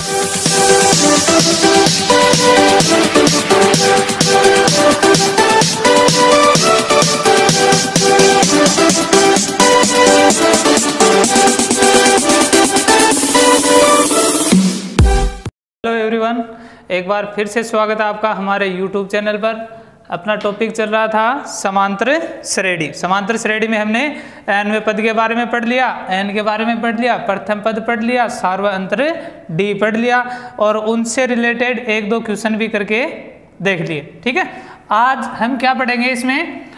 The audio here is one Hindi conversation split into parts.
हेलो एवरीवन, एक बार फिर से स्वागत है आपका हमारे YouTube चैनल पर। अपना टॉपिक चल रहा था समांतर श्रेणी। समांतर श्रेणी में हमने nवें पद के बारे में पढ़ लिया, n के बारे में पढ़ लिया, प्रथम पद पढ़ लिया, सार्वअंतर d पढ़ लिया और उनसे रिलेटेड एक दो क्वेश्चन भी करके देख लिए। ठीक है, आज हम क्या पढ़ेंगे इसमें?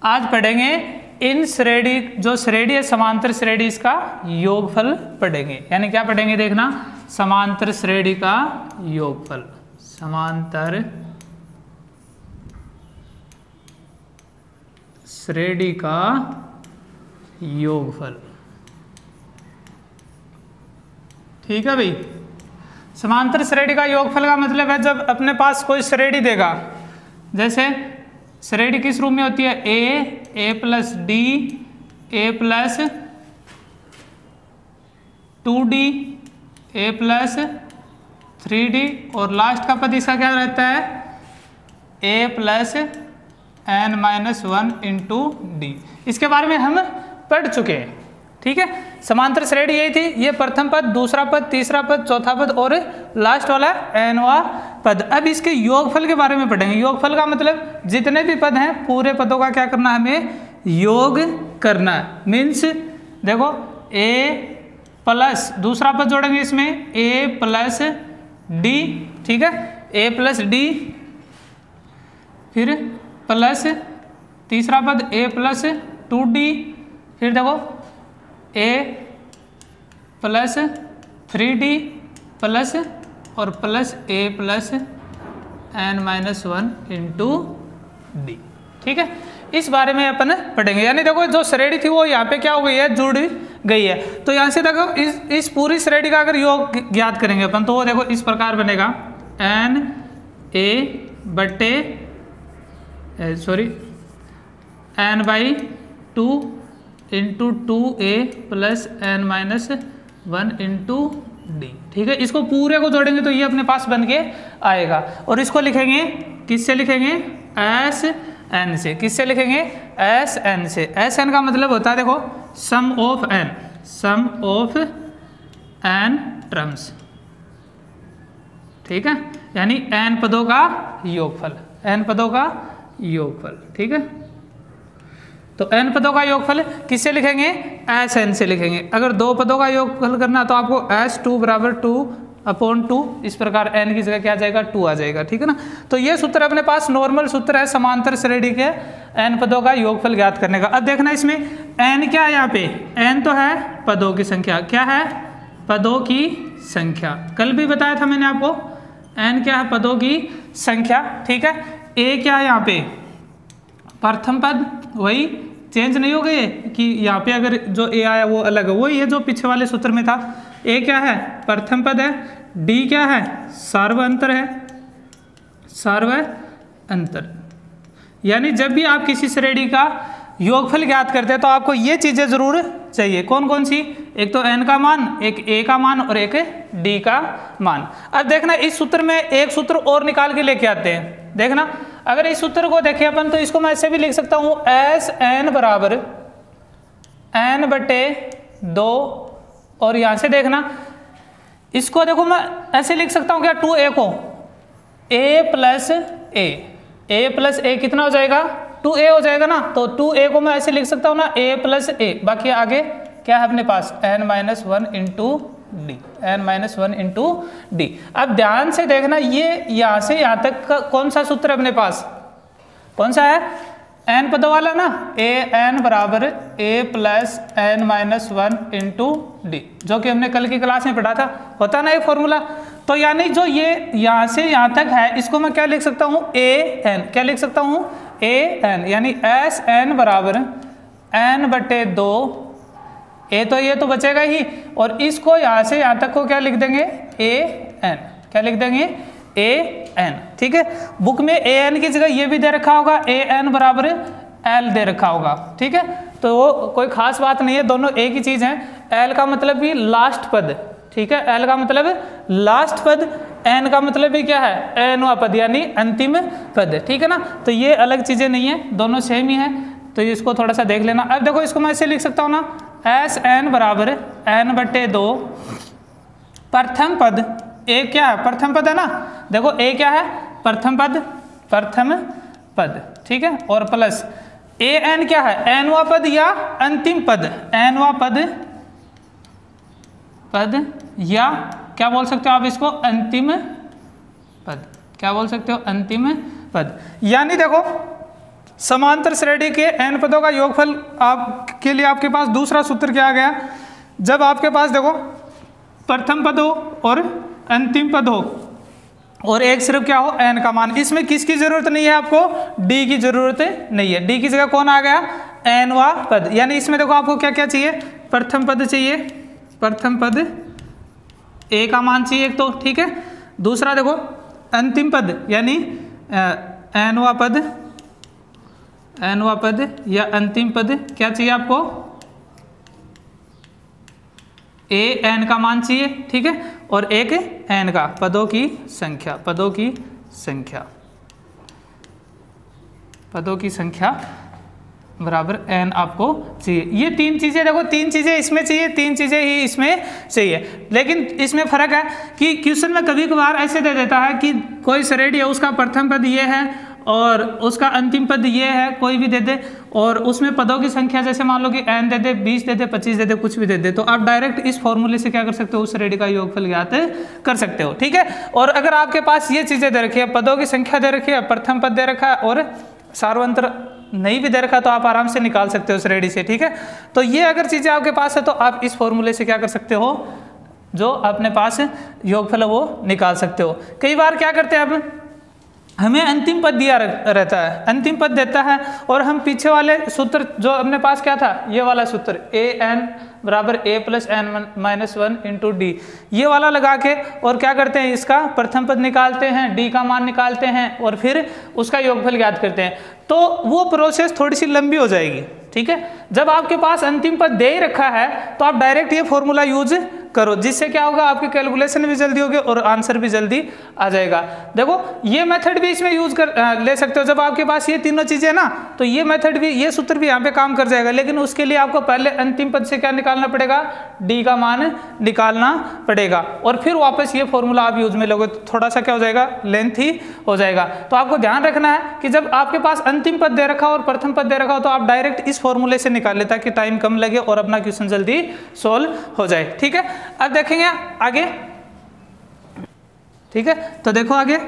आज पढ़ेंगे इन श्रेणी, जो श्रेणी है समांतर श्रेणी, इसका योगफल पढ़ेंगे। यानी क्या पढ़ेंगे देखना, समांतर श्रेणी का योगफल। समांतर श्रेणी का योगफल। ठीक है भाई, समांतर श्रेणी का योगफल का मतलब है जब अपने पास कोई श्रेणी देगा, जैसे श्रेणी किस रूप में होती है? ए प्लस डी, ए प्लस 2d, ए प्लस 3d और लास्ट का पद इसका क्या रहता है? ए प्लस n-1 इंटू डी। इसके बारे में हम पढ़ चुके हैं। ठीक है, समांतर श्रेणी यही थी, ये प्रथम पद, दूसरा पद, तीसरा पद, चौथा पद और लास्ट वाला nवां पद। अब इसके योगफल के बारे में पढ़ेंगे। योगफल का मतलब जितने भी पद हैं पूरे पदों का क्या करना है? हमें योग करना है। मीन्स देखो, a प्लस दूसरा पद जोड़ेंगे इसमें a प्लस डी। ठीक है, a प्लस डी, फिर प्लस तीसरा पद a प्लस 2d, फिर देखो a प्लस 3d प्लस और plus a plus n-1 into D. ठीक है, इस बारे में अपन पढ़ेंगे। यानी देखो, जो श्रेणी थी वो यहाँ पे क्या हो गई है? जुड़ गई है। तो यहाँ से देखो, इस पूरी श्रेणी का अगर योग ज्ञात करेंगे अपन, तो वो देखो इस प्रकार बनेगा, n a बटे n/2 into 2a plus n-1 into D. ठीक है, इसको पूरे को जोड़ेंगे तो ये अपने पास बन के आएगा। और इसको लिखेंगे, किससे लिखेंगे? एस एन से। किससे लिखेंगे? एस एन से। एस एन का मतलब होता है देखो, sum of n, sum of n terms. ठीक है, यानी एन पदों का योगफल, एन पदों का योगफल। ठीक है, तो n पदों का योगफल किससे लिखेंगे? एस एन से लिखेंगे। अगर दो पदों का योगफल करना तो आपको s2 बराबर 2/2, इस प्रकार n की जगह क्या आ जाएगा? 2 आ जाएगा। ठीक है ना, तो ये सूत्र अपने पास नॉर्मल सूत्र है समांतर श्रेणी के n पदों का योगफल ज्ञात करने का। अब देखना इसमें n क्या है? यहाँ पे n तो है पदों की संख्या। क्या है? पदों की संख्या। कल भी बताया था मैंने आपको, n क्या है? पदों की संख्या। ठीक है, a क्या है यहाँ पे? प्रथम पद। वही चेंज नहीं हो गए कि यहाँ पे अगर जो a आया वो अलग है, वही है जो पीछे वाले सूत्र में था। a क्या है? प्रथम पद है। d क्या है? सार्वअंतर है, सार्वअंतर। यानी जब भी आप किसी श्रेणी का योगफल ज्ञात करते हैं तो आपको ये चीजें जरूर चाहिए। कौन कौन सी? एक तो n का मान, एक a का मान और एक d का मान। अब देखना, इस सूत्र में एक सूत्र और निकाल के लेके आते हैं। देखना, अगर इस सूत्र को देखें अपन तो इसको मैं ऐसे भी लिख सकता हूं, एस एन बराबर n बटे 2। और यहां से देखना, इसको देखो मैं ऐसे लिख सकता हूं क्या? 2a को a plus a plus a कितना हो जाएगा? 2a हो जाएगा ना। तो 2a को मैं ऐसे लिख सकता हूं ना, a प्लस a। बाकी आगे क्या है अपने पास? n-1 into D, n-1 into D. अब ध्यान से देखना, ये यहां से यहां तक का कौन सा सूत्र अपने पास? कौन सा है? n पदों वाला ना, an बराबर a plus n-1 into D, जो कि हमने कल की क्लास में पढ़ा था। होता ना ये फॉर्मूला। तो यानी जो ये यहां से यहां तक है, इसको मैं क्या लिख सकता हूं? an। क्या लिख सकता हूं? an। यानी एस एन बराबर n बटे 2, a तो ये तो बचेगा ही, और इसको यहां से यहां तक को क्या लिख देंगे? an। क्या लिख देंगे? an। ठीक है, बुक में an की जगह ये भी दे रखा होगा, an बराबर l दे रखा होगा। ठीक है, तो कोई खास बात नहीं है, दोनों एक ही चीज है। l का मतलब भी लास्ट पद, ठीक है। एल का मतलब लास्ट पद, एन का मतलब भी क्या है, एनवा पद यानी अंतिम पद, ठीक है ना। तो ये अलग चीजें नहीं है, दोनों सेम ही है, तो इसको थोड़ा सा देख लेना। अब देखो इसको मैं ऐसे लिख सकता हूँ ना, एस एन बराबर एन बटे 2 प्रथम पद, ए क्या है, प्रथम पद है ना, देखो ए क्या है, प्रथम पद, प्रथम पद, ठीक है, और प्लस ए एन क्या है, एनवा पद या अंतिम पद, एनवा पद या क्या बोल सकते हो आप इसको, अंतिम पद, क्या बोल सकते हो, अंतिम पद। यानी देखो समांतर श्रेणी के एन पदों का योगफल आपके लिए आपके पास दूसरा सूत्र क्या आ गया, जब आपके पास देखो प्रथम पद हो और अंतिम पद हो और एक सिर्फ क्या हो, एन का मान, इसमें किसकी जरूरत नहीं है आपको, डी की जरूरत नहीं है, डी की जगह कौन आ गया, एनवा पद। यानी इसमें देखो आपको क्या क्या चाहिए, प्रथम पद चाहिए, प्रथम पद ए का मान चाहिए एक तो, ठीक है, दूसरा देखो अंतिम पद यानी एनवा पद, एनवा पद या अंतिम पद क्या चाहिए आपको, ए एन का मान चाहिए, ठीक है, और एक एन का, पदों की संख्या, पदों की संख्या, पदों की संख्या बराबर एन आपको चाहिए। ये तीन चीजें देखो, तीन चीजें इसमें चाहिए, तीन चीजें ही इसमें चाहिए। लेकिन इसमें फर्क है कि क्वेश्चन में कभी कभार ऐसे दे देता है कि कोई श्रेणी है उसका प्रथम पद ये है और उसका अंतिम पद ये है, कोई भी दे दे, और उसमें पदों की संख्या जैसे मान लो कि n दे दे, 20 दे दे, 25 दे दे, कुछ भी दे दे, तो आप डायरेक्ट इस फॉर्मूले से क्या कर सकते हो, उस श्रेणी का योगफल ज्ञात कर सकते हो, ठीक है। और अगर आपके पास ये चीजें दे रखी है, पदों की संख्या दे रखी है, प्रथम पद दे रखा है और सार्वंत्र नहीं भी दे रखा, तो आप आराम से निकाल सकते हो श्रेणी से, ठीक है। तो ये अगर चीजें आपके पास है तो आप इस फॉर्मूले से क्या कर सकते हो, जो अपने पास योगफल है वो निकाल सकते हो। कई बार क्या करते हैं, अब हमें अंतिम पद दिया रहता है, अंतिम पद देता है और हम पीछे वाले सूत्र जो अपने पास क्या था, ये वाला सूत्र ए एन बराबर a plus n minus 1 into d, ये वाला लगा के और क्या करते हैं, इसका प्रथम पद निकालते हैं, डी का मान निकालते हैं और फिर उसका योगफल ज्ञात करते हैं, तो वो प्रोसेस थोड़ी सी लंबी हो जाएगी, ठीक है। जब आपके पास अंतिम पद दे ही रखा है तो आप डायरेक्ट ये फॉर्मूला यूज करो, जिससे क्या होगा, आपकी कैलकुलेशन भी जल्दी होगी और आंसर भी जल्दी आ जाएगा। देखो ये मेथड भी इसमें यूज कर ले सकते हो, जब आपके पास ये तीनों चीजें ना, तो ये मेथड भी, ये सूत्र भी यहाँ पे काम कर जाएगा। लेकिन उसके लिए आपको पहले अंतिम पद से क्या निकालना पड़ेगा, डी का मान निकालना पड़ेगा और फिर वापस ये फॉर्मूला आप यूज में लोगे तो थोड़ा सा क्या हो जाएगा, लेंथी हो जाएगा। तो आपको ध्यान रखना है कि जब आपके पास अंतिम पद दे रखा हो और प्रथम पद दे रखा हो तो आप डायरेक्ट इस फॉर्मूले से निकाल ले, ताकि टाइम कम लगे और अपना क्वेश्चन जल्दी सोल्व हो जाए, ठीक है। अब देखेंगे आगे, ठीक है। तो देखो आगे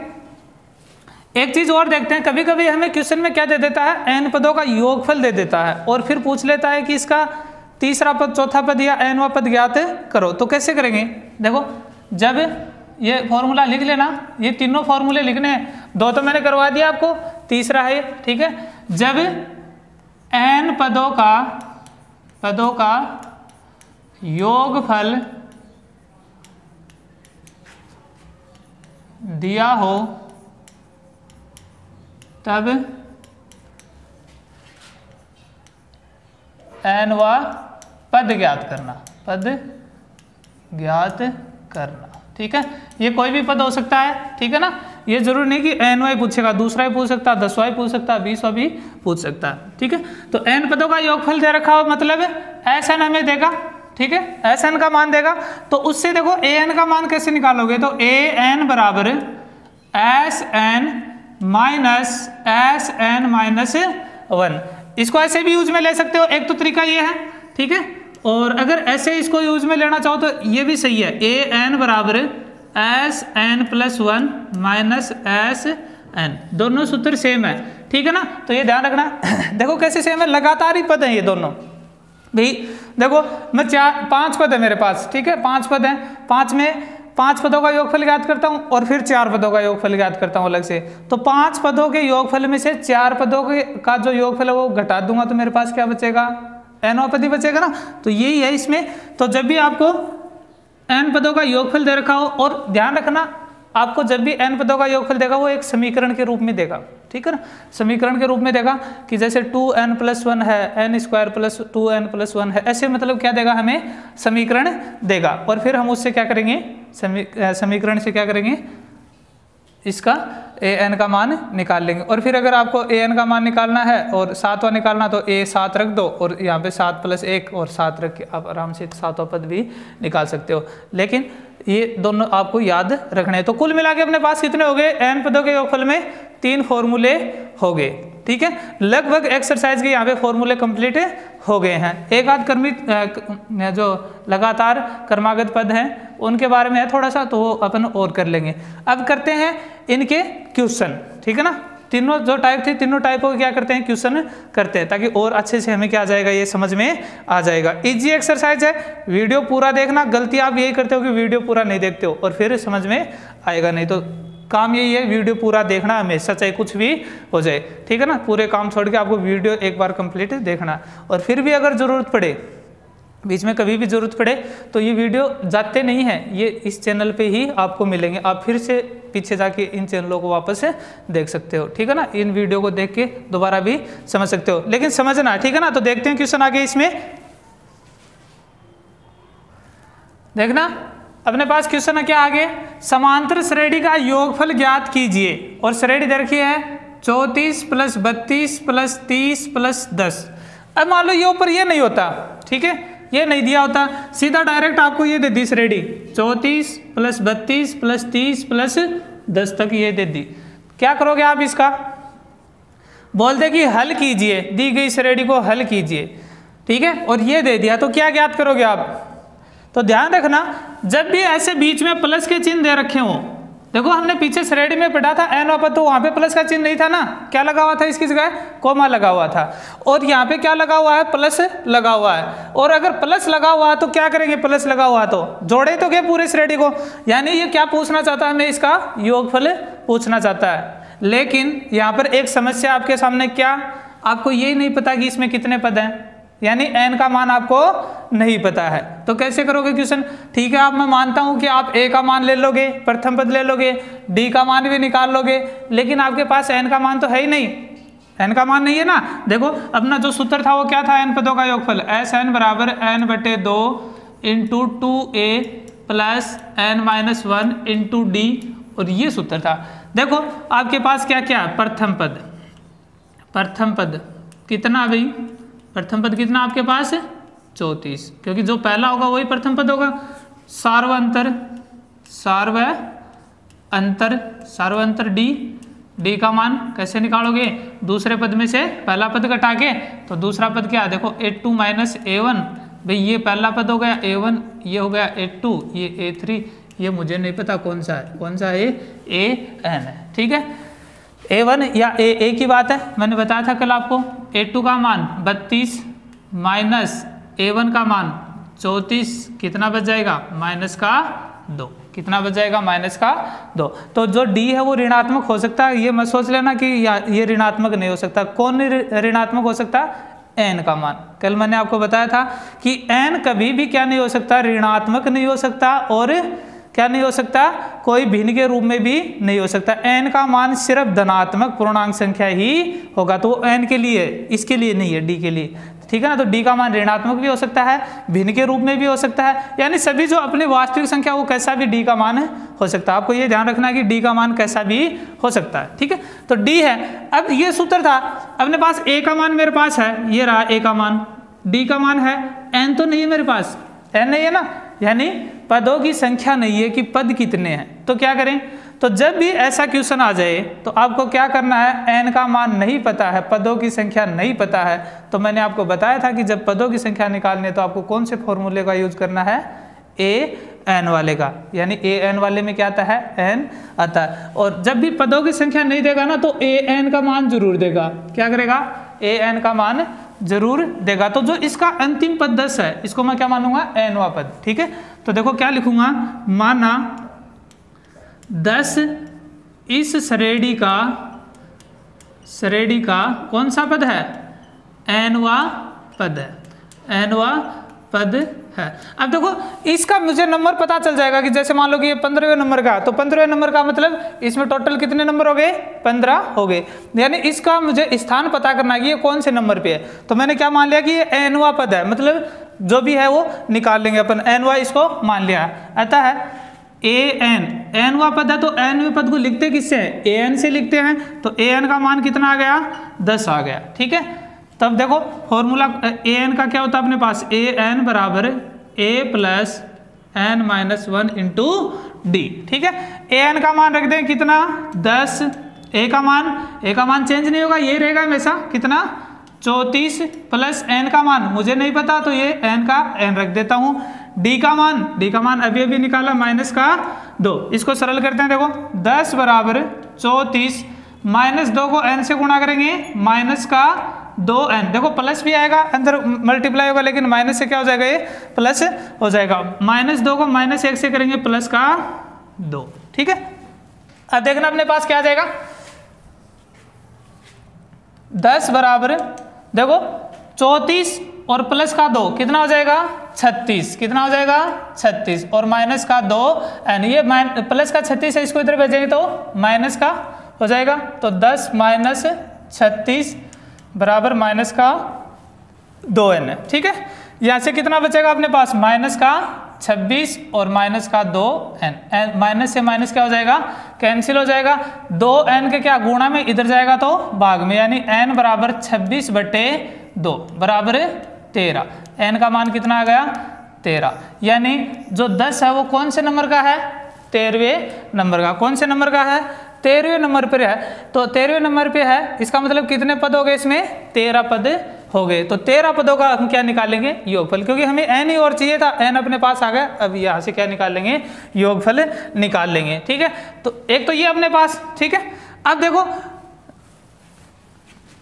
एक चीज और देखते हैं, कभी कभी हमें क्वेश्चन में क्या दे देता है, एन पदों का योगफल दे देता है और फिर पूछ लेता है कि इसका तीसरा पद, चौथा पद या एनवा पद ज्ञात करो। तो कैसे करेंगे, देखो जब ये फॉर्मूला लिख लेना, ये तीनों फॉर्मूले लिखने हैं, दो तो मैंने करवा दिया आपको, तीसरा है, ठीक है। जब एन पदों का योगफल दिया हो तब एनवा पद ज्ञात करना, पद ज्ञात करना, ठीक है। ये कोई भी पद हो सकता है, ठीक है ना, ये जरूर नहीं कि एनवा ही पूछेगा, दूसरा ही पूछ सकता है, 10वां ही पूछ सकता है, 20वां भी पूछ सकता है, ठीक है। तो एन पदों का योगफल दे रखा हो मतलब एस एन हमें देगा, ठीक है, एस एन का मान देगा। तो उससे देखो ए एन का मान कैसे निकालोगे, तो ए एन बराबर S N minus S N minus 1, इसको ऐसे भी यूज में ले सकते हो, एक तो तरीका ये है, ठीक है। और अगर ऐसे इसको यूज में लेना चाहो तो ये भी सही है, ए एन बराबर S N plus 1 minus S N, दोनों सूत्र सेम है, ठीक है ना। तो ये ध्यान रखना देखो कैसे सेम है, लगातार ही पद है ये दोनों भाई। देखो मैं 5 पद है मेरे पास, ठीक है, 5 पद है, 5 में 5 पदों का योगफल ज्ञात करता हूं और फिर 4 पदों का योगफल ज्ञात करता हूं अलग से। तो 5 पदों के योगफल में से 4 पदों का जो योगफल है वो घटा दूंगा तो मेरे पास क्या बचेगा, एनवा पद ही बचेगा ना। तो यही है इसमें। तो जब भी आपको एन पदों का योगफल दे रखा हो, और ध्यान रखना आपको जब भी एन पदों का योगफल देगा वो एक समीकरण के रूप में देगा, ठीक है ना। समीकरण के रूप में देगा कि जैसे 2n+1 है, n² + 2n+1 है, ऐसे मतलब क्या देगा हमें समीकरण देगा। और फिर हम उससे क्या करेंगे, समीकरण से क्या करेंगे, इसका an का मान निकाल लेंगे। और फिर अगर आपको an का मान निकालना है और 7वां निकालना तो a 7 रख दो और यहाँ पे 7 + 1 और 7 रख के आप आराम से 7वां पद भी निकाल सकते हो। लेकिन ये दोनों आपको याद रखने हैं। तो कुल मिला के अपने पास कितने हो गए, n पदों के योगफल में 3 फॉर्मूले हो गए। ठीक है, लगभग एक्सरसाइज के यहाँ पे फॉर्मूले कंप्लीट हो गए हैं। एक आध क्रमिक जो लगातार क्रमागत पद हैं उनके बारे में है थोड़ा सा, तो वो अपन और कर लेंगे। अब करते हैं इनके क्वेश्चन, ठीक है ना। तीनों जो टाइप थे, तीनों टाइपों को क्या करते हैं, क्वेश्चन करते हैं, ताकि और अच्छे से हमें क्या आ जाएगा, ये समझ में आ जाएगा। इजी एक्सरसाइज है, वीडियो पूरा देखना। गलती आप यही करते हो कि वीडियो पूरा नहीं देखते हो और फिर समझ में आएगा नहीं। तो काम यही है, वीडियो पूरा देखना हमेशा, चाहे कुछ भी हो जाए, ठीक है ना। पूरे काम छोड़ के आपको वीडियो एक बार कंप्लीट देखना। और फिर भी अगर ज़रूरत पड़े, बीच में कभी भी ज़रूरत पड़े, तो ये वीडियो जाते नहीं हैं, ये इस चैनल पे ही आपको मिलेंगे। आप फिर से पीछे जाके इन चैनलों को वापस देख सकते हो, ठीक है ना। इन वीडियो को देख के दोबारा भी समझ सकते हो, लेकिन समझना, ठीक है ना। तो देखते हैं क्वेश्चन आगे। इसमें देखना अपने पास क्वेश्चन है क्या आगे, समांतर श्रेणी का योगफल ज्ञात कीजिए। और श्रेणी दे रखी है 34 + 32 + 30 + 10। अब मान लो ये ऊपर ये नहीं होता, ठीक है, ये नहीं दिया होता, सीधा डायरेक्ट आपको ये दे दी श्रेणी 34 + 32 + 30 + 10 तक ये दे दी। क्या करोगे आप, इसका बोलते कि हल कीजिए, दी गई श्रेणी को हल कीजिए, ठीक है। और ये दे दिया तो क्या ज्ञात करोगे आप। तो ध्यान रखना, जब भी ऐसे बीच में प्लस के चिन्ह दे रखे हों, देखो हमने पीछे श्रेणी में पढ़ा था n वापस, तो वहां पे प्लस का चिन्ह नहीं था ना, क्या लगा हुआ था, इसकी जगह कोमा लगा हुआ था। और यहाँ पे क्या लगा हुआ है, प्लस लगा हुआ है। और अगर प्लस लगा हुआ है तो क्या करेंगे, प्लस लगा हुआ तो जोड़े तो क्या पूरे श्रेणी को, यानी ये क्या पूछना चाहता है, हमें इसका योगफल पूछना चाहता है। लेकिन यहाँ पर एक समस्या आपके सामने, क्या आपको यही नहीं पता कि इसमें कितने पद हैं, यानी n का मान आपको नहीं पता है। तो कैसे करोगे क्वेश्चन, ठीक है, आप मैं मानता हूं कि आप a का मान ले लोगे, प्रथम पद ले लोगे, d का मान भी निकाल लोगे, लेकिन आपके पास n का मान तो है ही नहीं, n का मान नहीं है ना। देखो अपना जो सूत्र था वो क्या था, n पदों का योगफल Sn = n/2 × 2a + n-1 × d, और ये सूत्र था। देखो आपके पास क्या क्या है, प्रथम पद कितना भाई, प्रथम पद कितना आपके पास है 34, क्योंकि जो पहला होगा वही प्रथम पद होगा। सार्वअंतर डी का मान कैसे निकालोगे, दूसरे पद में से पहला पद घटा के, तो दूसरा पद क्या है, देखो a2 - a1, भाई ये पहला पद हो गया a1, ये हो गया a2, ये a3, ये मुझे नहीं पता कौन सा है, an है, ठीक है। a1 या a की बात है, मैंने बताया था कल आपको, a2 का मान 32 माइनस a1 का मान 34, कितना बच जाएगा, -2, कितना बच जाएगा, -2। तो जो d है वो ऋणात्मक हो सकता है, ये मत सोच लेना कि ये ऋणात्मक नहीं हो सकता। कौन ऋणात्मक हो सकता, n का मान। कल मैंने आपको बताया था कि n कभी भी क्या नहीं हो सकता, ऋणात्मक नहीं हो सकता, और क्या नहीं हो सकता, कोई भिन्न के रूप में भी नहीं हो सकता। n का मान सिर्फ धनात्मक पूर्णांक संख्या ही होगा, तो n के लिए, इसके लिए नहीं है, d के लिए, ठीक है ना। तो d का मान ऋणात्मक भी हो सकता है, भिन्न के रूप में भी हो सकता है, यानी सभी जो अपनी वास्तविक संख्या वो कैसा भी d का मान हो सकता है। आपको ये ध्यान रखना है कि d का मान कैसा भी हो सकता है, ठीक है। तो d है। अब ये सूत्र था, अपने पास a का मान मेरे पास है, ये रहा a का मान, d का मान है, n तो नहीं है मेरे पास, n नहीं है ना, यानी पदों की संख्या नहीं है कि पद कितने हैं। तो क्या करें, तो जब भी ऐसा क्वेश्चन आ जाए तो आपको क्या करना है, n का मान नहीं पता है, पदों की संख्या नहीं पता है, तो मैंने आपको बताया था कि जब पदों की संख्या निकालनी है तो आपको कौन से फॉर्मूले का यूज करना है, an वाले का, यानी an वाले में क्या आता है, n आता है। और जब भी पदों की संख्या नहीं देगा ना तो an का मान जरूर देगा, क्या करेगा, an का मान जरूर देगा। तो जो इसका अंतिम पद 10 है, इसको मैं क्या मानूंगा, nवां पद, ठीक है। तो देखो क्या लिखूंगा, माना 10 इस श्रेणी का कौन सा पद है, nवां पद है, nवां पद है। अब देखो इसका मुझे नंबर पता चल जाएगा कि जैसे मान लो कि ये 15वें नंबर का, तो 15वें नंबर का मतलब इसमें टोटल कितने नंबर हो गए, 15 हो गए। यानी इसका मुझे स्थान पता करना है कि ये कौन से नंबर पे है। तो मैंने क्या मान लिया कि ये nवां पद है, मतलब जो भी है वो निकाल लेंगे अपन, nवां इसको मान लिया। अतः nवां पद है तो nवें पद को लिखते किससे है, an से लिखते हैं। तो an का मान कितना आ गया, 10 आ गया। ठीक है, तब देखो फॉर्मूला an का क्या होता है अपने पास, an बराबर a plus n minus 1 into D. ठीक है, an का मान रख दें कितना, 10। a का मान चेंज नहीं होगा, ये रहेगा हमेशा कितना, 34 प्लस n का मान मुझे नहीं पता तो ये n का n रख देता हूँ। d का मान अभी अभी निकाला, माइनस का 2। इसको सरल करते हैं, देखो 10 बराबर 34 माइनस 2 को n से गुणा करेंगे, माइनस का 2n। देखो प्लस भी आएगा, अंदर मल्टीप्लाई होगा, लेकिन माइनस से क्या हो जाएगा, ये प्लस हो जाएगा। माइनस 2 को माइनस 1 से करेंगे, प्लस का 2। ठीक है, अब देखना अपने पास क्या आ जाएगा, 10 बराबर देखो 34 और प्लस का 2 कितना हो जाएगा, 36। कितना हो जाएगा, 36 और माइनस का 2n। ये प्लस का 36 है, इसको इधर भेजेंगे तो माइनस का हो जाएगा। तो 10 माइनस 36 बराबर माइनस का 2n है। ठीक है, यहाँ से कितना बचेगा अपने पास, माइनस का 26 और माइनस का 2n। माइनस से माइनस क्या हो जाएगा, कैंसिल हो जाएगा। 2n के क्या गुणा में इधर जाएगा तो भाग में, यानी n बराबर 26/2 बराबर 13। n का मान कितना आ गया, 13। यानी जो 10 है वो कौन से नंबर का है, 13वें नंबर का। कौन से नंबर का है, 13वें नंबर पर है। तो 13वें नंबर पे है, इसका मतलब कितने पद हो गए इसमें, 13 पद हो गए। तो 13 पदों का हम क्या निकालेंगे, योगफल, क्योंकि हमें n ही और चाहिए था, n अपने पास आ गया। अब यहाँ से क्या निकाल लेंगे, योगफल निकाल लेंगे। ठीक है, तो एक तो ये अपने पास। ठीक है, अब देखो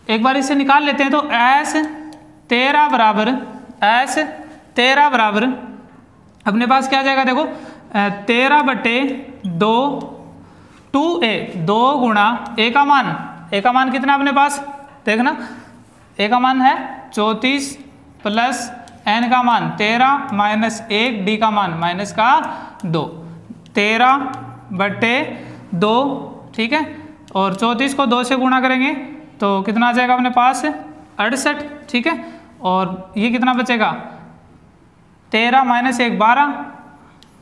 एक बार इसे निकाल लेते हैं। तो s 13 बराबर अपने पास क्या आ जाएगा, देखो 13/2 2a, 2 गुणा a का मान कितना अपने पास, देखना a का मान है 34 प्लस n का मान 13 माइनस 1, d का मान माइनस का 2, 13/2। ठीक है, और 34 को 2 से गुणा करेंगे तो कितना आ जाएगा अपने पास, 68। ठीक है, और ये कितना बचेगा, 13 माइनस 1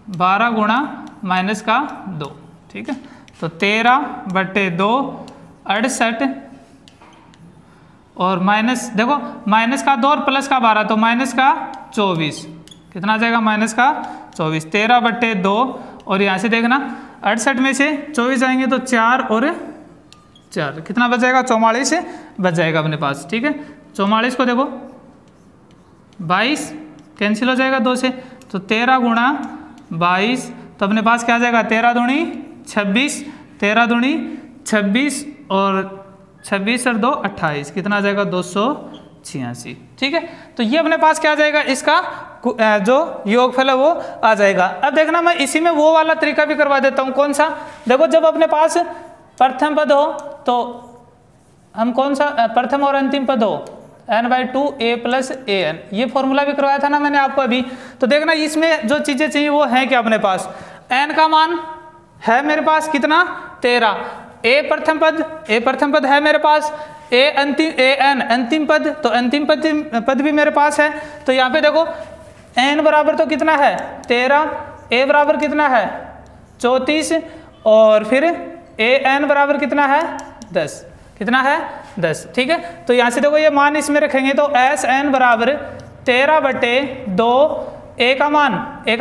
12 गुणा माइनस का 2। ठीक है, तो 13/2 68 और माइनस, देखो माइनस का 2 और प्लस का 12 तो माइनस का 24। कितना आ जाएगा, माइनस का 24। 13/2 और यहाँ से देखना 68 में से 24 आएंगे तो 4 और 4 कितना बच जाएगा, 44 बच जाएगा अपने पास। ठीक है, 44 को देखो 22 कैंसिल हो जाएगा 2 से, तो 13 गुणा 22 तो अपने पास क्या आ जाएगा, 13 दूनी 26, 13 दूनी 26 और 26 और 2 28, कितना आ जाएगा 286। ठीक है, तो ये अपने पास क्या आ जाएगा, इसका जो योगफल है वो आ जाएगा। अब देखना मैं इसी में वो वाला तरीका भी करवा देता हूँ। कौन सा, देखो जब अपने पास प्रथम पद हो तो हम कौन सा, प्रथम और अंतिम पद हो n/2 a प्लस an, ये फॉर्मूला भी करवाया था ना मैंने आपको अभी। तो देखना इसमें जो चीजें चाहिए वो है क्या अपने पास, n का मान है मेरे पास कितना, 13, a प्रथम पद है मेरे पास, an अंतिम पद, तो अंतिम पद भी मेरे पास है। तो यहाँ पे देखो n बराबर तो कितना है 13, a बराबर कितना है 34 और फिर an बराबर कितना है 10, कितना है 10। ठीक है, तो यहाँ से देखो ये मान इसमें रखेंगे तो Sn बराबर 13/2, a का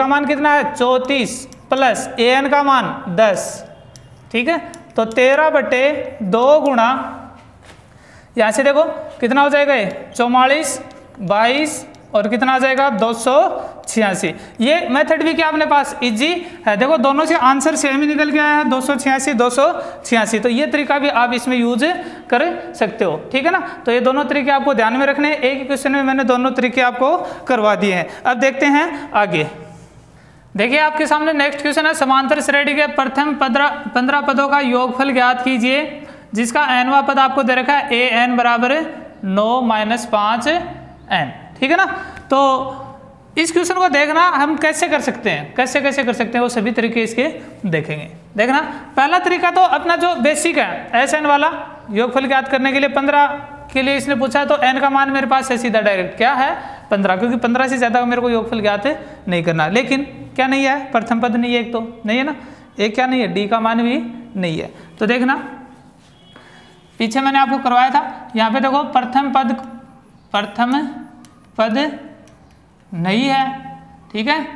मान कितना है 34 प्लस an का मान 10। ठीक है, तो 13/2 गुणा यहाँ से देखो कितना हो जाएगा, 44 22 और कितना आ जाएगा 286। ये मेथड भी क्या अपने पास इजी है, देखो दोनों से आंसर सेम ही निकल के आया है 286। तो ये तरीका भी आप इसमें यूज कर सकते हो। ठीक है ना, तो ये दोनों तरीके आपको ध्यान में रखने हैं, एक ही क्वेश्चन में मैंने दोनों तरीके आपको करवा दिए हैं। अब देखते हैं आगे। देखिए आपके सामने नेक्स्ट क्वेश्चन है, समांतर श्रेणी के प्रथम 15 पदों का योगफल ज्ञात कीजिए, जिसका nवां पद आपको दे रखा है an बराबर 9 - 5n। ठीक है ना, तो इस क्वेश्चन को देखना हम कैसे कर सकते हैं, कैसे कैसे कर सकते हैं, वो सभी तरीके इसके देखेंगे। देखना पहला तरीका तो अपना जो बेसिक है एस एन वाला, योगफल ज्ञात करने के लिए 15 के लिए इसने पूछा तो एन का मान मेरे पास है सीधा डायरेक्ट क्या है 15, क्योंकि 15 से ज़्यादा मेरे को योगफल ज्ञात नहीं करना। लेकिन क्या नहीं है, प्रथम पद नहीं है, एक तो नहीं है ना, एक क्या नहीं है, डी का मान भी नहीं है। तो देखना पीछे मैंने आपको करवाया था, यहाँ पे देखो प्रथम पद नहीं है, ठीक है,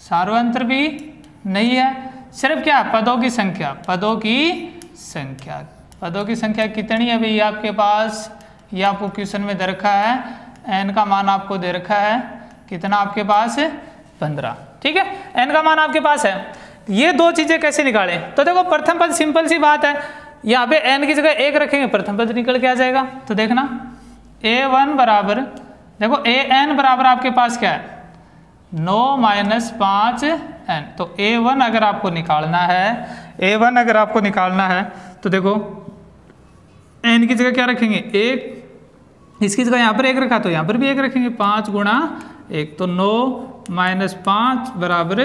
सार्वंतर भी नहीं है, सिर्फ क्या पदों की संख्या, पदों की संख्या कितनी है भाई आपके पास, ये आपको क्वेश्चन में दे रखा है, एन का मान आपको दे रखा है कितना आपके पास 15, ठीक है, एन का मान आपके पास है। ये दो चीजें कैसे निकालें, तो देखो प्रथम पद सिंपल सी बात है, यहाँ पे एन की जगह 1 रखेंगे प्रथम पद निकल के आ जाएगा। तो देखना a1 बराबर, देखो an बराबर आपके पास क्या है 9 - 5n, तो a1 अगर आपको निकालना है, तो देखो n की जगह क्या रखेंगे 1, इसकी जगह यहाँ पर 1 रखा तो यहाँ पर भी 1 रखेंगे, 5 × 1, तो 9 - 5 बराबर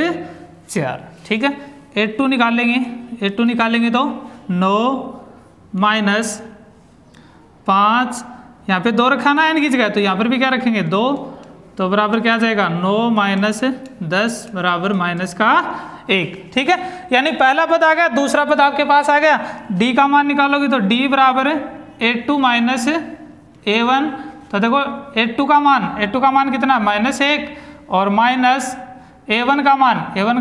4, ठीक है। a2 निकालेंगे तो 9 - 5, यहाँ पे 2 रखा ना n की जगह, तो यहाँ पर भी क्या रखेंगे 2, तो बराबर क्या आ जाएगा 9 - 10 बराबर -1, ठीक है। यानी पहला पद आ गया, दूसरा पद आपके पास आ गया, d का मान निकालोगे तो d बराबर a2 - a1, तो देखो a2 का मान कितना -1 और माइनस a1 का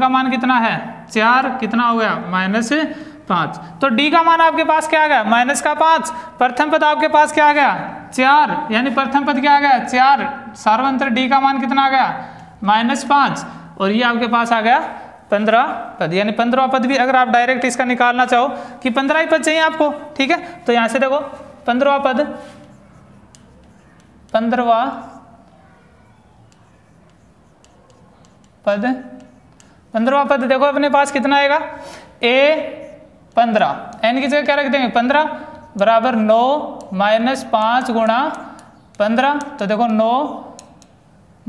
मान कितना है 4, कितना हो गया -5, तो d का मान आपके पास क्या आ गया -5, प्रथम पद आपके पास क्या आ गया 4, यानी प्रथम पद क्या आ गया 4, सार्वंतर d का मान कितना आ गया -5, और ये आपके पास आ गया 15 पद, यानी 15वां पद भी अगर आप डायरेक्ट इसका निकालना चाहो कि 15 ही पद चाहिए आपको, ठीक है, तो यहाँ से देखो 15वां पद देखो अपने पास कितना आएगा a15, n की जगह क्या रख देंगे 15 बराबर 9 - 5 × 15, तो देखो 9 -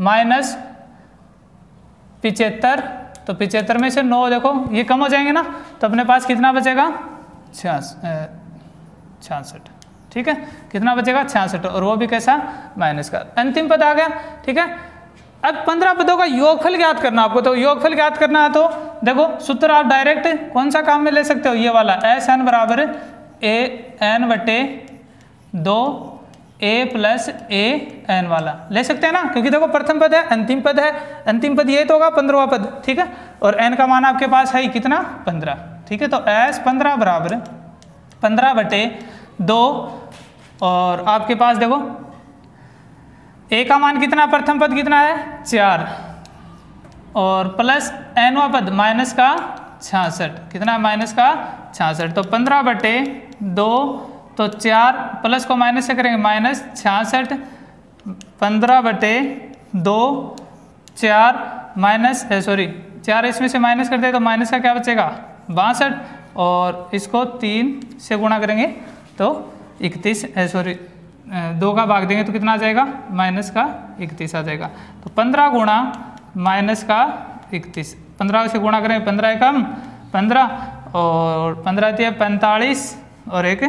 75, तो 75 में से 9 देखो ये कम हो जाएंगे ना, तो अपने पास कितना बचेगा 66, ठीक है, कितना बचेगा 66, और वो भी कैसा माइनस का, अंतिम पद आ गया, ठीक है। अब 15 पदों का योगफल ज्ञात करना आपको, तो योगफल ज्ञात करना है तो देखो सूत्र आप डायरेक्ट कौन सा काम में ले सकते हो, ये वाला SN बराबर AN/2 A + AN वाला ले सकते हैं ना, क्योंकि देखो प्रथम पद है, अंतिम पद है, अंतिम पद ये तो होगा 15वां पद, ठीक है, और n का मान आपके पास है कितना 15, ठीक है, तो S15 बराबर 15/2, और आपके पास देखो a का मान कितना, प्रथम पद कितना है 4, और प्लस nवां पद -66, कितना -66, तो 15/2, तो 4 प्लस को माइनस से करेंगे -66, 15/2, 4 इसमें से माइनस करते हैं तो माइनस का क्या बचेगा 62, और इसको 3 से गुणा करेंगे तो 2 का भाग देंगे तो कितना आ जाएगा -31 आ जाएगा, तो 15 × -31, 15 से गुणा करें 15 एकम 15, और 15 × 45, और 1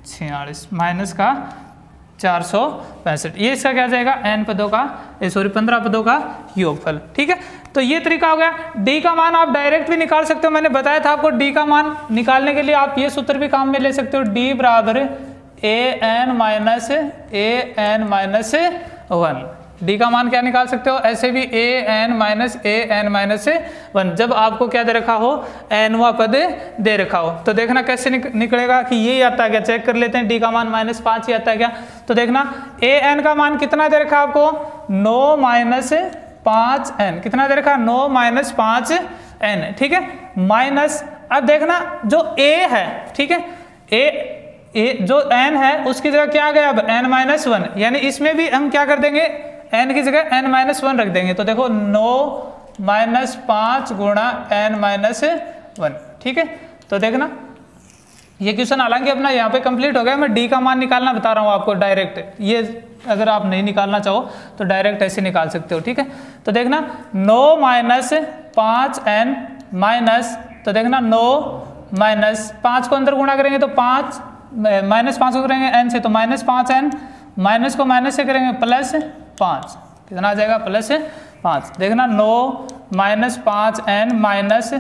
46 -465, ये इसका क्या जाएगा n पदों का 15 पदों का योगफल, ठीक है। तो ये तरीका हो गया। d का मान आप डायरेक्ट भी निकाल सकते हो, मैंने बताया था आपको d का मान निकालने के लिए आप ये सूत्र भी काम में ले सकते हो, d बराबर an - 1, d का मान क्या निकाल सकते हो, ऐसे भी an - 1, जब आपको क्या दे रखा हो nवां पद दे रखा हो, तो देखना कैसे निकलेगा कि ये आता है क्या, चेक कर लेते हैं, d का मान -5 ही आता है क्या, तो देखना an का मान कितना दे रखा आपको 9 - 5n, कितना दे रखा 9 - 5n, ठीक है, माइनस, अब देखना जो a है, ठीक है, जो n है उसकी जगह क्या आ गया अब n - 1, यानी इसमें भी हम क्या कर देंगे n की जगह n - 1 रख देंगे, तो देखो 9 - 5 × n - 1, ठीक है, तो देखना ये क्वेश्चन हालांकि अपना यहाँ पे कंप्लीट हो गया, मैं डी का मान निकालना बता रहा हूँ आपको डायरेक्ट। ये अगर आप नहीं निकालना चाहो तो डायरेक्ट ऐसे निकाल सकते हो, ठीक है। तो देखना 9 माइनस 5n माइनस, तो देखना 9 माइनस 5 को अंदर गुणा करेंगे तो 5 माइनस 5 को करेंगे n से तो माइनस 5n, माइनस को माइनस से करेंगे प्लस 5, कितना आ जाएगा प्लस 5। देखना 9 माइनस 5n माइनस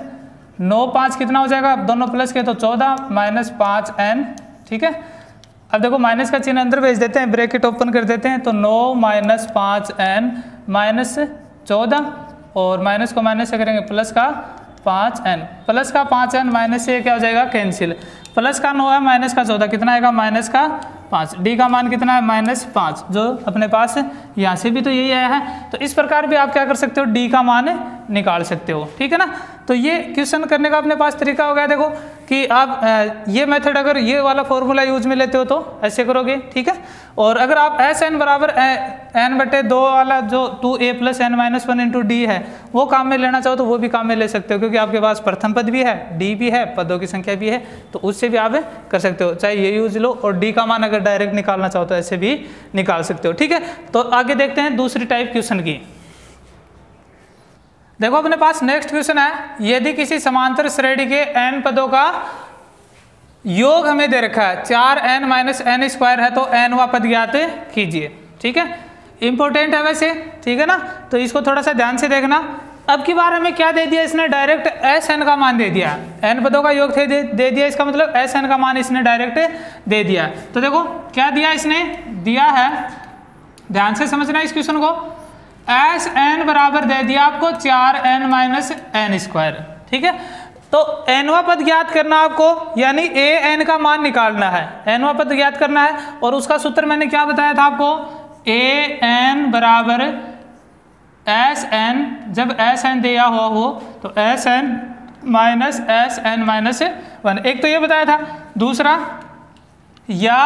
9 5 कितना हो जाएगा, दोनों प्लस के तो 14 माइनस 5n, ठीक है। अब देखो माइनस का चिन्ह अंदर भेज देते हैं, ब्रैकेट ओपन कर देते हैं, तो 9 माइनस 5n माइनस 14 और माइनस को माइनस से करेंगे प्लस का 5n, प्लस का 5n माइनस से क्या हो जाएगा कैंसिल, प्लस का 9 है माइनस का 14 कितना आएगा माइनस का 5। डी का मान कितना है -5, जो अपने पास यहाँ से भी तो यही आया है। तो इस प्रकार भी आप क्या कर सकते हो, डी का मान निकाल सकते हो, ठीक है ना। तो ये क्वेश्चन करने का अपने पास तरीका हो गया। देखो कि आप ये मेथड अगर ये वाला फॉर्मूला यूज में लेते हो तो ऐसे करोगे, ठीक है। और अगर आप एस एन बराबर n/2 वाला जो 2a + n-1 × d है वो काम में लेना चाहो तो वो भी काम में ले सकते हो, क्योंकि आपके पास प्रथम पद भी है, डी भी है, पदों की संख्या भी है, तो उससे भी आप कर सकते हो। चाहे ये यूज लो और डी का मान अगर डायरेक्ट निकालना चाहो तो ऐसे भी निकाल सकते हो, ठीक है। तो आगे देखते हैं दूसरी टाइप क्वेश्चन की। देखो अपने पास नेक्स्ट क्वेश्चन है, यदि किसी समांतर श्रेणी के n पदों का योग हमें दे रखा है 4n - n² है, तो nवा पद ज्ञात कीजिए, ठीक है। इंपॉर्टेंट है वैसे, ठीक है ना। तो इसको थोड़ा सा ध्यान से देखना। अब की बार हमें क्या दे दिया, इसने डायरेक्ट Sn का मान दे दिया, n पदों का योग थे दे दिया, इसका मतलब Sn का मान इसने डायरेक्ट दे दिया। तो देखो क्या दिया इसने, दिया है, ध्यान से समझना इस क्वेश्चन को, Sn बराबर दे दिया आपको 4n - n², ठीक है। तो nवा पद ज्ञात करना आपको, यानी an का मान निकालना है, nवा पद ज्ञात करना है। और उसका सूत्र मैंने क्या बताया था आपको, an बराबर Sn, जब Sn दिया हुआ हो तो Sn माइनस Sn-1, एक तो ये बताया था। दूसरा या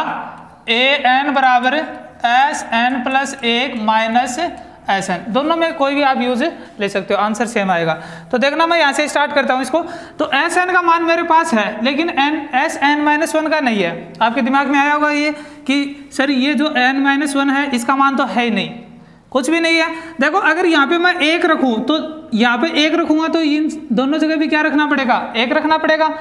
an बराबर Sn + 1 - Sn, दोनों में कोई भी आप यूज ले सकते हो, आंसर सेम आएगा। तो देखना मैं यहाँ से स्टार्ट करता हूँ इसको। तो Sn का मान मेरे पास है, लेकिन Sn-1 का नहीं है। आपके दिमाग में आया होगा ये कि सर ये जो n-1 है इसका मान तो है ही नहीं, कुछ भी नहीं है। देखो अगर यहाँ पे मैं 1 रखूँ तो यहाँ पे 1 रखूँगा तो इन दोनों जगह भी क्या रखना पड़ेगा, 1 रखना पड़ेगा।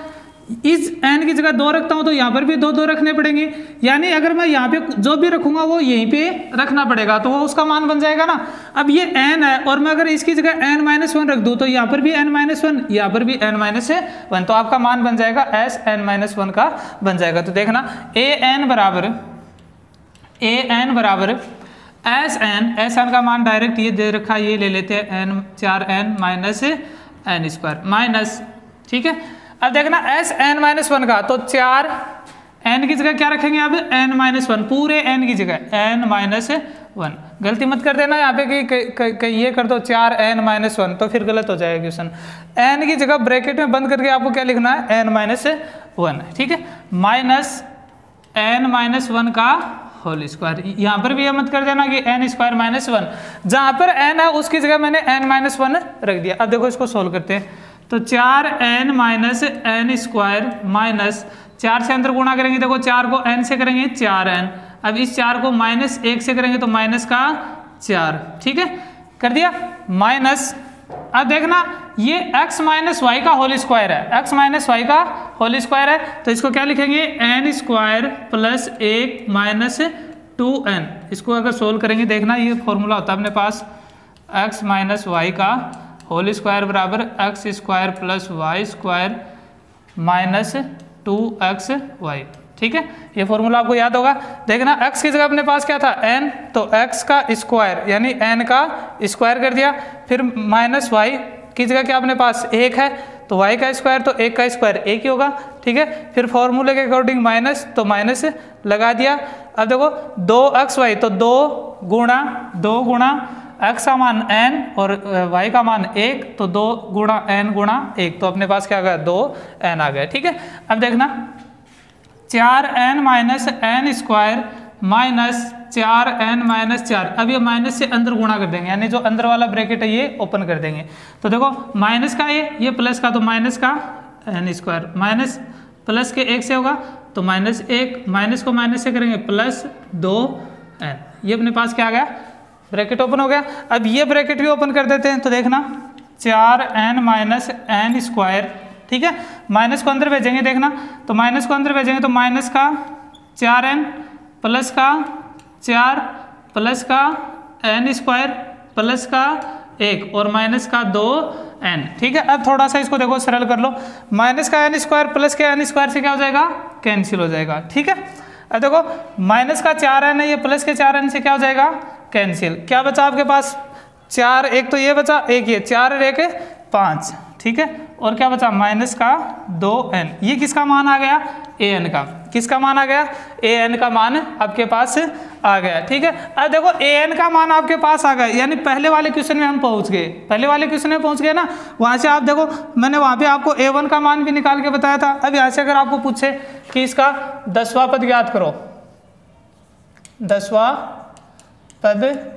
इस n की जगह 2 रखता हूँ तो यहाँ पर भी 2 रखने पड़ेंगे, यानी अगर मैं यहाँ पे जो भी रखूँगा वो यहीं पे रखना पड़ेगा, तो वो उसका मान बन जाएगा ना। अब ये n है और मैं अगर इसकी जगह n-1 रख दूँ तो यहाँ पर भी n-1, यहाँ पर भी n-1, तो आपका मान बन जाएगा Sn-1 का बन जाएगा। तो देखना an बराबर Sn का मान डायरेक्ट ये दे रखा है, ये ले लेते हैं 4n - n² माइनस, ठीक है। अब देखना Sn-1 का, तो 4n की जगह क्या रखेंगे अब n-1, पूरे n की जगह n-1। गलती मत कर देना यहाँ पे कि ये कर दो 4n-1, तो फिर गलत हो जाएगा क्वेश्चन। n की जगह ब्रैकेट में बंद करके आपको क्या लिखना है n-1, ठीक है, माइनस n-1 का होल स्क्वायर। यहाँ पर भी ये मत कर देना कि n² - 1, जहाँ पर n है उसकी जगह मैंने n-1 रख दिया। अब देखो इसको सोल्व करते हैं, तो 4n - n² माइनस 4 से अंदर गुणा करेंगे, देखो 4 को n से करेंगे 4n, अब इस 4 को -1 से करेंगे तो माइनस का 4, ठीक है, कर दिया माइनस। अब देखना ये x - y का होल स्क्वायर है, x - y का होल स्क्वायर है, तो इसको क्या लिखेंगे n² + 1 - 2n। इसको अगर सोल्व करेंगे देखना ये फॉर्मूला होता है अपने पास, x - y का होल स्क्वायर बराबर x² + y² - 2xy, ठीक है। ये फॉर्मूला आपको याद होगा। देखना x की जगह अपने पास क्या था n, तो x का स्क्वायर यानी n का स्क्वायर कर दिया, फिर माइनस y की जगह क्या अपने पास 1 है, तो y का स्क्वायर, तो 1 का स्क्वायर 1 ही होगा, ठीक है। फिर फॉर्मूले के अकॉर्डिंग माइनस, तो माइनस लगा दिया। अब देखो 2xy, तो 2 गुणा x का मान n और y का मान 1, तो 2 गुणा n गुणा 1, तो अपने पास क्या आ गया 2n आ गया, ठीक है। अब देखना 4n - n² माइनस 4n - 4, अब ये माइनस से अंदर गुणा कर देंगे, यानी जो अंदर वाला ब्रैकेट है ये ओपन कर देंगे। तो देखो माइनस का ये प्लस का, तो माइनस का n² माइनस प्लस के 1 से होगा तो -1, माइनस को माइनस से करेंगे +2n। ये अपने पास क्या आ गया, ब्रैकेट ओपन हो गया। अब ये ब्रैकेट भी ओपन कर देते हैं तो देखना 4n माइनस n स्क्वायर, ठीक है। माइनस को अंदर भेजेंगे, देखना तो माइनस को अंदर भेजेंगे तो माइनस का 4n प्लस का 4 प्लस का n स्क्वायर प्लस का 1 और माइनस का 2n, ठीक है। अब थोड़ा सा इसको देखो सरल कर लो, माइनस का n स्क्वायर प्लस के n स्क्वायर से क्या हो जाएगा, कैंसिल हो जाएगा, ठीक है। अब देखो माइनस का 4n है, ये प्लस के 4n से क्या हो जाएगा, कैंसिल। क्या बचा आपके पास, 4, एक तो ये बचा, एक ये 4 और 1 5, ठीक है। और क्या बचा, माइनस का 2n। ये किसका मान आ गया, an का। किसका मान आ गया, an का मान आपके पास आ गया, ठीक है। अब देखो an का मान आपके पास आ गया, यानी पहले वाले क्वेश्चन में हम पहुंच गए, पहले वाले क्वेश्चन में पहुंच गए ना। वहां से आप देखो मैंने वहां पे आपको a1 का मान भी निकाल के बताया था। अब यहाँ से अगर आपको पूछे कि इसका 10वां पद ज्ञात करो, 10वां पद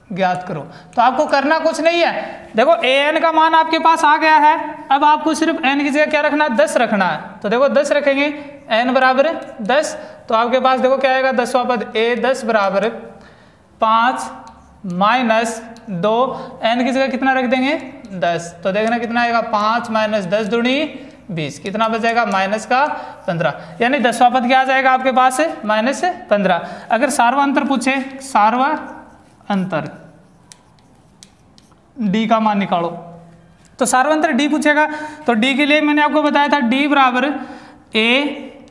ज्ञात करो, तो आपको करना कुछ नहीं है। देखो an का मान आपके पास आ गया है, अब आपको सिर्फ n की जगह क्या रखना है, 10 रखना है। तो देखो 10 रखेंगे, n बराबर 10, तो आपके पास देखो क्या आएगा, 10वां पद a10 बराबर 5 माइनस 2, n की जगह कितना रख देंगे, 10। तो देखना कितना आएगा, 5 माइनस 10 दूनी 20, कितना बचेगा, माइनस का 15। यानी 10वां पद क्या आ जाएगा आपके पास, -15। अगर सार्वअंतर पूछे, सार्वअंतर d का मान निकालो, तो सार्वअंतर d पूछेगा, तो d के लिए मैंने आपको बताया था d बराबर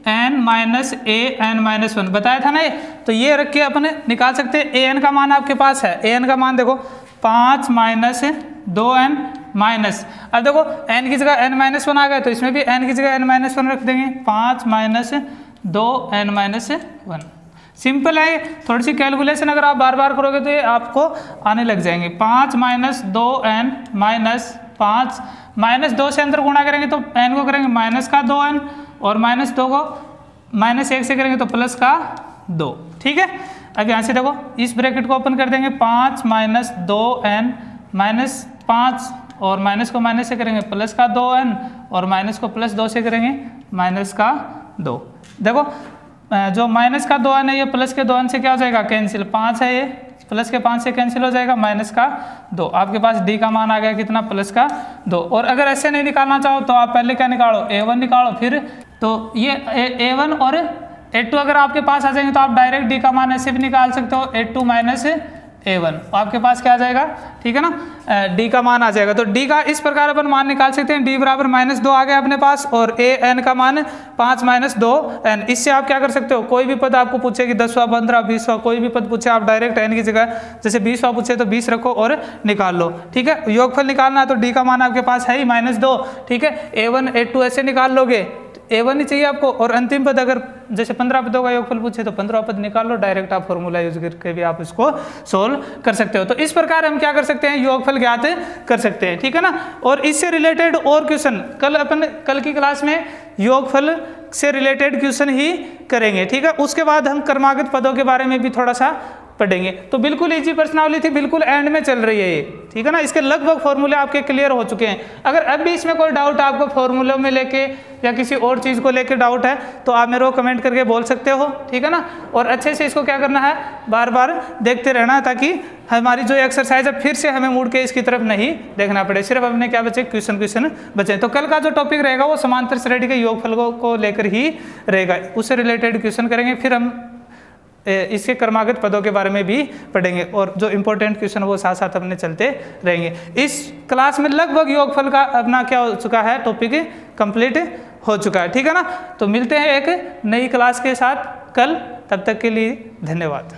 an माइनस an-1 बताया था ना। तो ये रख के अपन निकाल सकते हैं। an का मान आपके पास है, an का मान देखो 5 माइनस 2n माइनस, अब देखो n की जगह n-1 आ गया, तो इसमें भी n की जगह n-1 रख देंगे, 5 माइनस 2n-1। सिंपल है, थोड़ी सी कैलकुलेशन अगर आप बार बार करोगे तो ये आपको आने लग जाएंगे। 5 माइनस 2n माइनस 5, -2 से अंदर गुणा करेंगे तो n को करेंगे माइनस का 2n और -2 को -1 से करेंगे तो प्लस का 2, ठीक है। अब यहाँ से देखो इस ब्रैकेट को ओपन कर देंगे, 5 माइनस 2n माइनस 5 और माइनस को माइनस से करेंगे प्लस का 2n और माइनस को +2 से करेंगे माइनस का 2। देखो जो माइनस का 2n है ये प्लस के 2n से क्या हो जाएगा, कैंसिल। 5 है, ये प्लस के 5 से कैंसिल हो जाएगा, माइनस का 2। आपके पास d का मान आ गया कितना, प्लस का 2। और अगर ऐसे नहीं निकालना चाहो तो आप पहले क्या निकालो, a1 निकालो, फिर तो ये a1 और a2 अगर आपके पास आ जाएंगे तो आप डायरेक्ट d का मान ऐसे भी निकाल सकते हो, a2 माइनस a1, आपके पास क्या आ जाएगा, ठीक है ना, d का मान आ जाएगा। तो d का इस प्रकार अपन मान निकाल सकते हैं, d बराबर -2 आ गया अपने पास और an का मान 5 माइनस 2n। इससे आप क्या कर सकते हो, कोई भी पद आपको पूछे कि 10वां 15 20वां कोई भी पद पूछे, आप डायरेक्ट n की जगह जैसे 20वां पूछे तो 20 रखो और निकाल लो, ठीक है। योगफल निकालना है तो d का मान आपके पास है ही -2, ठीक है। a1 a2 ऐसे निकाल लोगे, a1 ही चाहिए आपको, और अंतिम पद अगर जैसे 15 पदों का योगफल पूछे तो 15 पद निकाल लो, डायरेक्ट आप फॉर्मूला यूज करके भी आप इसको सोल्व कर सकते हो। तो इस प्रकार हम क्या कर सकते हैं, योगफल ज्ञात कर सकते हैं, ठीक है ना। और इससे रिलेटेड और क्वेश्चन कल की क्लास में योगफल से रिलेटेड क्वेश्चन ही करेंगे, ठीक है। उसके बाद हम क्रमागत पदों के बारे में भी थोड़ा सा पढ़ेंगे। तो बिल्कुल इजी प्रश्नावली थी, बिल्कुल एंड में चल रही है ये, ठीक है ना। इसके लगभग फॉर्मूले आपके क्लियर हो चुके हैं। अगर अब भी इसमें कोई डाउट आपको फॉर्मूलों में लेके या किसी और चीज़ को लेके डाउट है तो आप मेरे को कमेंट करके बोल सकते हो, ठीक है ना। और अच्छे से इसको क्या करना है, बार बार देखते रहना है, ताकि हमारी जो एक्सरसाइज है फिर से हमें मुड़ के इसकी तरफ नहीं देखना पड़े, सिर्फ अपने क्या बचे, क्वेश्चन बचे। तो कल का जो टॉपिक रहेगा वो समांतर श्रेणी के योगफलों को लेकर ही रहेगा, उससे रिलेटेड क्वेश्चन करेंगे, फिर हम इसके क्रमागत पदों के बारे में भी पढ़ेंगे और जो इंपॉर्टेंट क्वेश्चन वो साथ साथ अपने चलते रहेंगे। इस क्लास में लगभग योगफल का अपना क्या हो चुका है, टॉपिक कंप्लीट हो चुका है, ठीक है ना। तो मिलते हैं एक नई क्लास के साथ कल, तब तक के लिए धन्यवाद।